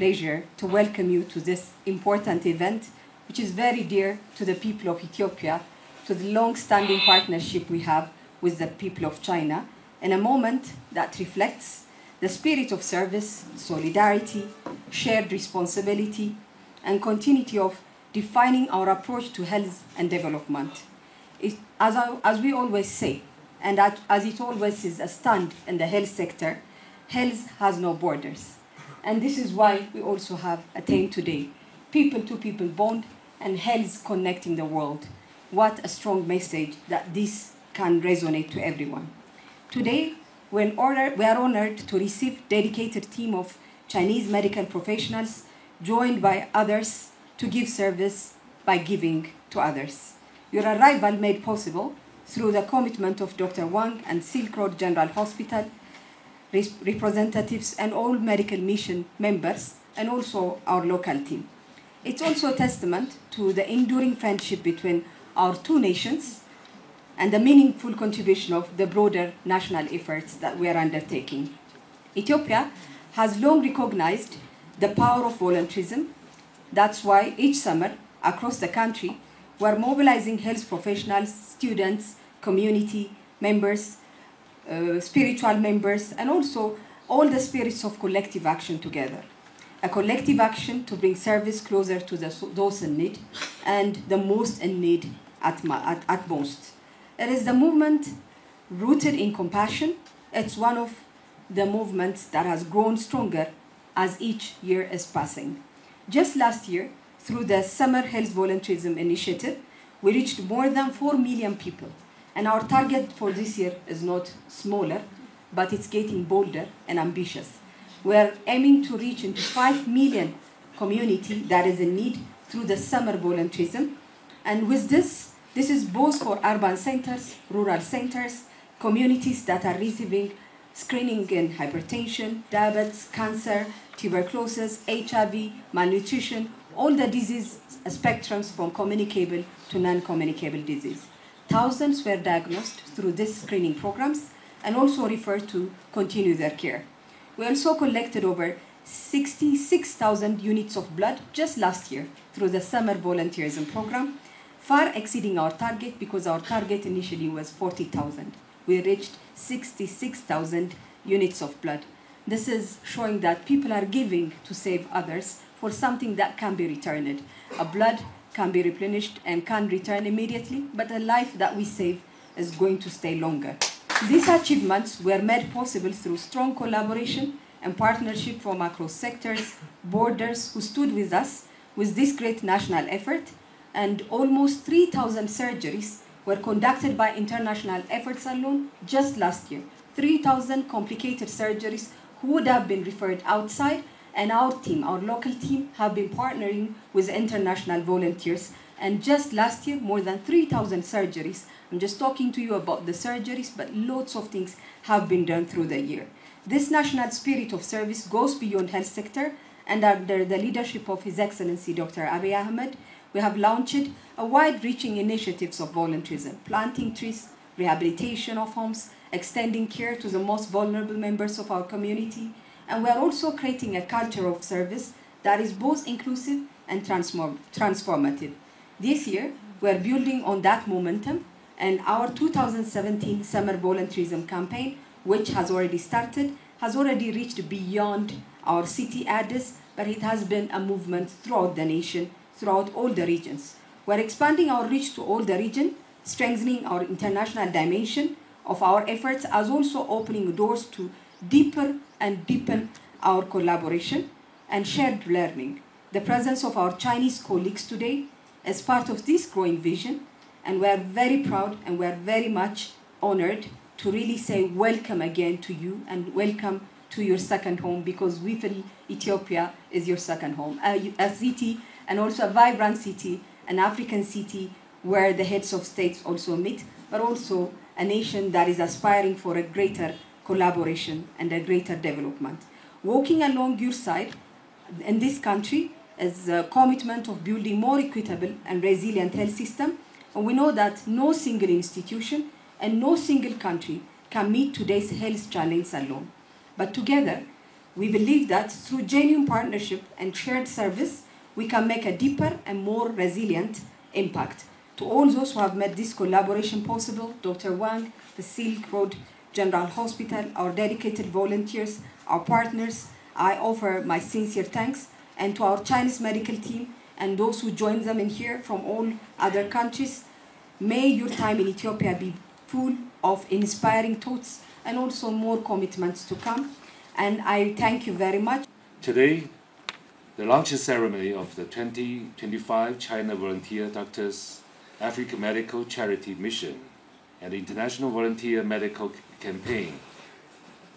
pleasure to welcome you to this important event, which is very dear to the people of Ethiopia, to the long-standing partnership we have with the people of China, in a moment that reflects the spirit of service, solidarity, shared responsibility, and continuity of defining our approach to health and development. As we always say, and as it always is a stand in the health sector, health has no borders. And this is why we also have a theme today, people-to-people bond and health connecting the world. What a strong message that this can resonate to everyone. Today, we are honored to receive a dedicated team of Chinese medical professionals joined by others to give service by giving to others. Your arrival made possible through the commitment of Dr. Wang and Silk Road General Hospital representatives and all medical mission members, and also our local team. It's also a testament to the enduring friendship between our two nations and the meaningful contribution of the broader national efforts that we are undertaking. Ethiopia has long recognized the power of volunteerism. That's why each summer across the country, we're mobilizing health professionals, students, community members, spiritual members, and also all the spirits of collective action together. A collective action to bring service closer to those in need and the most in need at most. It is the movement rooted in compassion. It's one of the movements that has grown stronger as each year is passing. Just last year, through the Summer Health Volunteerism Initiative, we reached more than 4 million people. And our target for this year is not smaller, but it's getting bolder and ambitious. We're aiming to reach into 5 million community that is in need through the summer volunteerism. And with this is both for urban centers, rural centers, communities that are receiving screening in hypertension, diabetes, cancer, tuberculosis, HIV, malnutrition, all the disease spectrums from communicable to non-communicable disease. Thousands were diagnosed through these screening programs and also referred to continue their care. We also collected over 66,000 units of blood just last year through the summer volunteerism program, far exceeding our target because our target initially was 40,000. We reached 66,000 units of blood. This is showing that people are giving to save others for something that can be returned. A blood can be replenished and can return immediately, but a life that we save is going to stay longer. These achievements were made possible through strong collaboration and partnership from across sectors, borders, who stood with us with this great national effort, and almost 3,000 surgeries were conducted by international efforts alone just last year. 3,000 complicated surgeries who would have been referred outside, and our team, our local team, have been partnering with international volunteers. And just last year, more than 3,000 surgeries. I'm just talking to you about the surgeries, but lots of things have been done through the year. This national spirit of service goes beyond health sector, and under the leadership of His Excellency Dr. Abiy Ahmed, we have launched a wide-reaching initiatives of volunteerism, planting trees, rehabilitation of homes, extending care to the most vulnerable members of our community, and we are also creating a culture of service that is both inclusive and transformative. This year, we are building on that momentum, and our 2017 Summer Volunteerism campaign, which has already started, has already reached beyond our city Addis, but it has been a movement throughout the nation, throughout all the regions. We're expanding our reach to all the region, strengthening our international dimension of our efforts, as also opening doors to deeper and deepen our collaboration and shared learning. The presence of our Chinese colleagues today is part of this growing vision, and we are very proud and we are very much honored to really say welcome again to you and welcome to your second home, because we feel Ethiopia is your second home. A city, and also a vibrant city, an African city where the heads of states also meet, but also a nation that is aspiring for a greater collaboration and a greater development. Walking along your side in this country is a commitment of building more equitable and resilient health system. And we know that no single institution and no single country can meet today's health challenge alone. But together, We believe that through genuine partnership and shared service, we can make a deeper and more resilient impact. To all those who have made this collaboration possible, Dr. Wang, the Silk Road General Hospital, our dedicated volunteers, our partners, I offer my sincere thanks, and to our Chinese medical team and those who join them in here from all other countries. May your time in Ethiopia be full of inspiring thoughts and also more commitments to come. And I thank you very much. Today, the launch ceremony of the 2025 China Volunteer Doctors Africa Medical Charity Mission and the International Volunteer Medical Campaign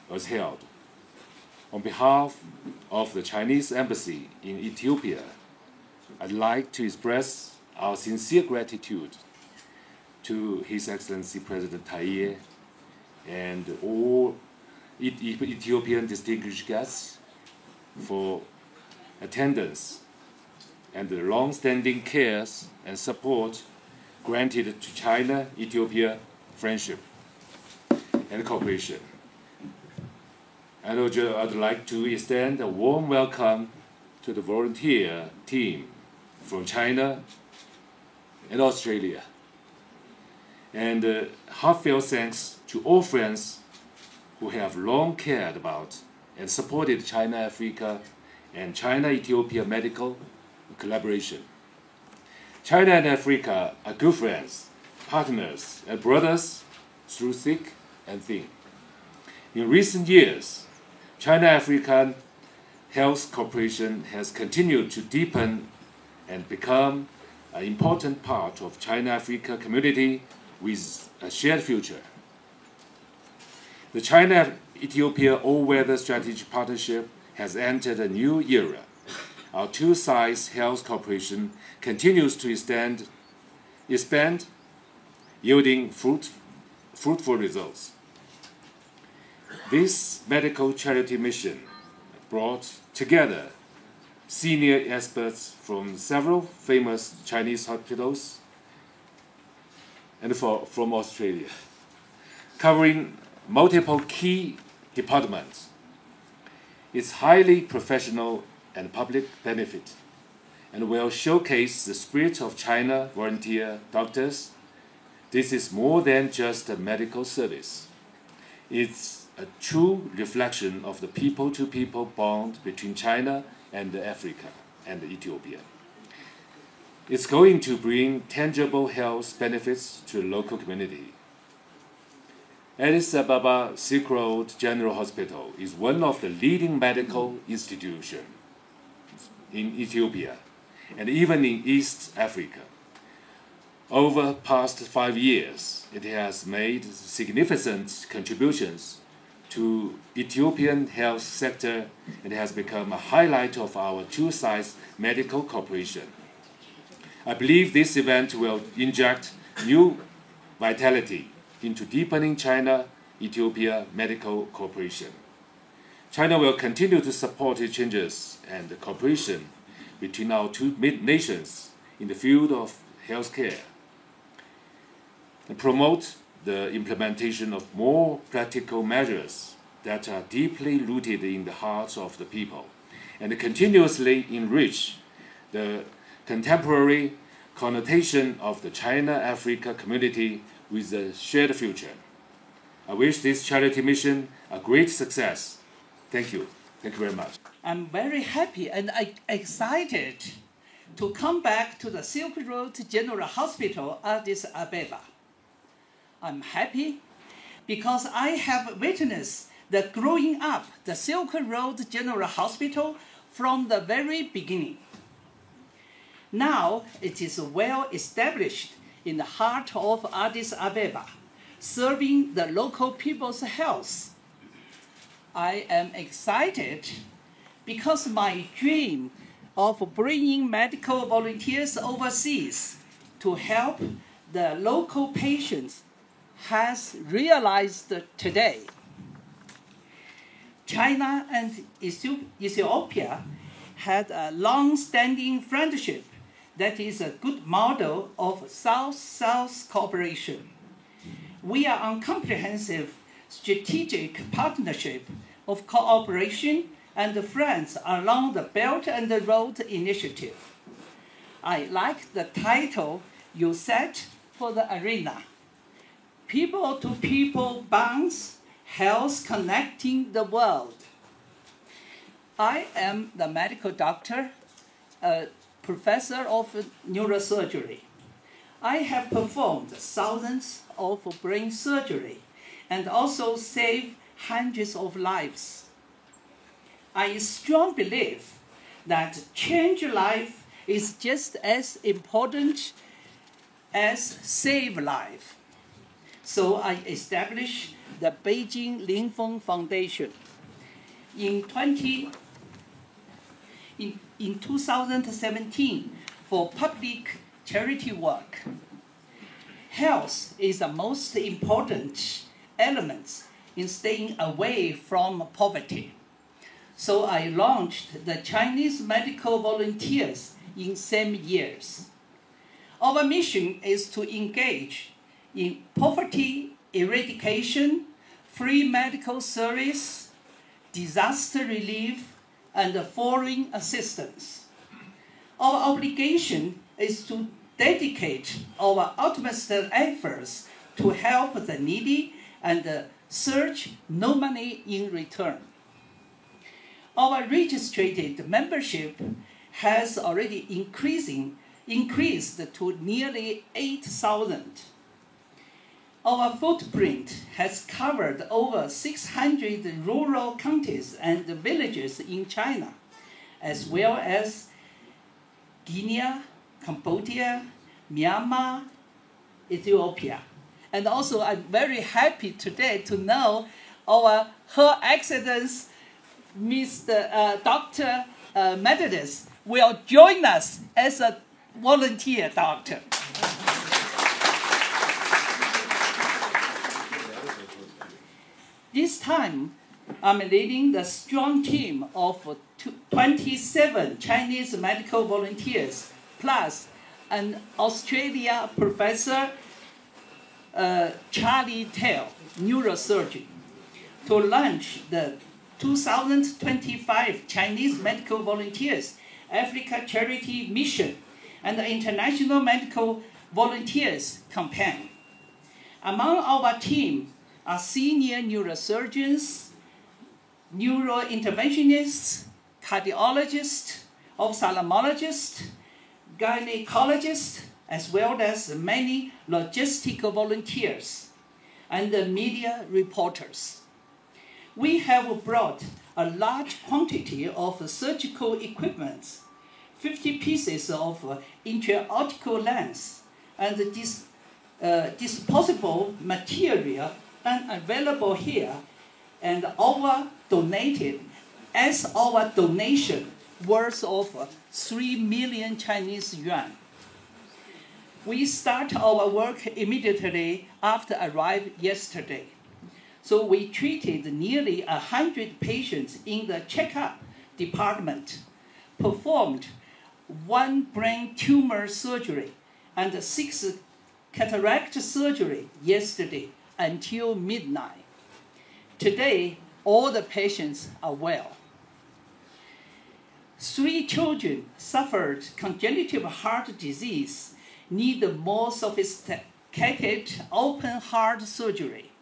was held. On behalf of the Chinese Embassy in Ethiopia, I'd like to express our sincere gratitude to His Excellency President Taye and all Ethiopian distinguished guests for attendance and the long-standing cares and support granted to China-Ethiopia friendship and cooperation. And I'd like to extend a warm welcome to the volunteer team from China and Australia. And heartfelt thanks to all friends who have long cared about and supported China-Africa and China-Ethiopia medical collaboration. China and Africa are good friends, partners, and brothers through thick and thin. In recent years, China-African health cooperation has continued to deepen and become an important part of China-Africa community with a shared future. The China-Ethiopia all-weather strategic partnership has entered a new era. Our two-sides health cooperation continues to expand, yielding fruitful results. This medical charity mission brought together senior experts from several famous Chinese hospitals and from Australia, covering multiple key departments. It's highly professional and public benefit, and will showcase the spirit of China volunteer doctors. This is more than just a medical service. It's a true reflection of the people-to-people bond between China and Africa and Ethiopia. It's going to bring tangible health benefits to the local community. Addis Ababa Silk Road General Hospital is one of the leading medical institutions in Ethiopia and even in East Africa. Over the past 5 years, it has made significant contributions to Ethiopian health sector and has become a highlight of our two-sides medical cooperation. I believe this event will inject new vitality into deepening China-Ethiopia medical cooperation. China will continue to support exchanges and cooperation between our two nations in the field of healthcare and promote the implementation of more practical measures that are deeply rooted in the hearts of the people and continuously enrich the contemporary connotation of the China-Africa community with a shared future. I wish this charity mission a great success. Thank you. Thank you very much. I'm very happy and excited to come back to the Silk Road General Hospital, Addis Ababa. I'm happy because I have witnessed the growing up the Silk Road General Hospital from the very beginning. Now it is well established in the heart of Addis Ababa, serving the local people's health. I am excited because my dream of bringing medical volunteers overseas to help the local patients has realized today. China and Ethiopia had a long-standing friendship that is a good model of South-South cooperation. We are on comprehensive strategic partnership of cooperation and friends along the Belt and the Road Initiative. I like the title you set for the arena. People-to-people bonds, health connecting the world. I am the medical doctor, a professor of neurosurgery. I have performed thousands of brain surgery and also saved hundreds of lives. I strongly believe that change life is just as important as save life. So I established the Beijing Linfeng Foundation. In 2017 for public charity work. Health is the most important element in staying away from poverty. So I launched the Chinese Medical Volunteers in same years. Our mission is to engage in poverty eradication, free medical service, disaster relief, and foreign assistance. Our obligation is to dedicate our utmost efforts to help the needy and search no money in return. Our registered membership has already increased to nearly 8,000. Our footprint has covered over 600 rural counties and villages in China, as well as Guinea, Cambodia, Myanmar, Ethiopia. And also I'm very happy today to know Her Excellency Mr. Dr. Methodist will join us as a volunteer doctor. This time, I'm leading the strong team of 27 Chinese medical volunteers, plus an Australia professor, Charlie Tell, neurosurgeon, to launch the 2025 Chinese Medical Volunteers Africa Charity Mission and the International Medical Volunteers Campaign. Among our team are senior neurosurgeons, neurointerventionists, cardiologists, ophthalmologists, gynecologists, as well as many logistical volunteers and media reporters. We have brought a large quantity of surgical equipment, 50 pieces of intraoptical lens, and disposable material unavailable here, and our donation worth of 3 million Chinese yuan. We start our work immediately after arrival yesterday. So we treated nearly 100 patients in the checkup department, performed 1 brain tumor surgery and 6 cataract surgery yesterday until midnight. Today, all the patients are well. 3 children suffered congenital heart disease, need more sophisticated open heart surgery.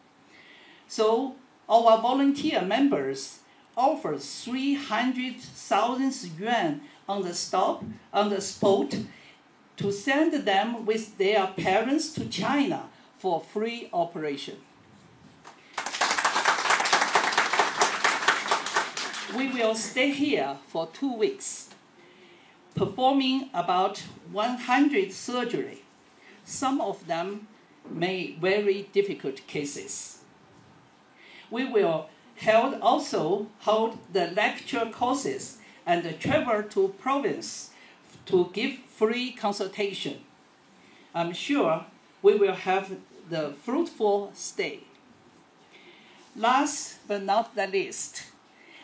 So our volunteer members offer 300,000 yuan on the spot to send them with their parents to China for free operation. We will stay here for 2 weeks, performing about 100 surgery. Some of them may very difficult cases. We will also hold the lecture courses and travel to province to give free consultation. I'm sure we will have the fruitful stay. Last but not the least,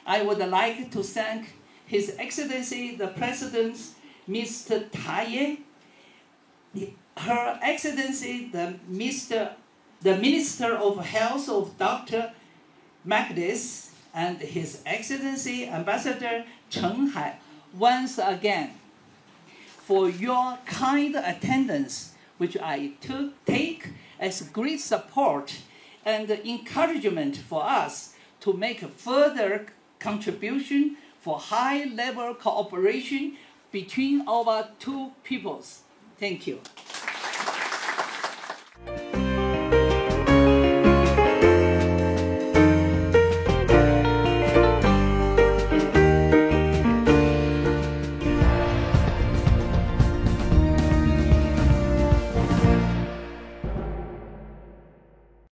I would like to thank His Excellency the President, Mr. Taye, Her Excellency the Minister of Health of Dr. Magdis, and His Excellency Ambassador Chen Hai once again for your kind attendance, which I take as great support and encouragement for us to make a further contribution for high-level cooperation between our two peoples. Thank you.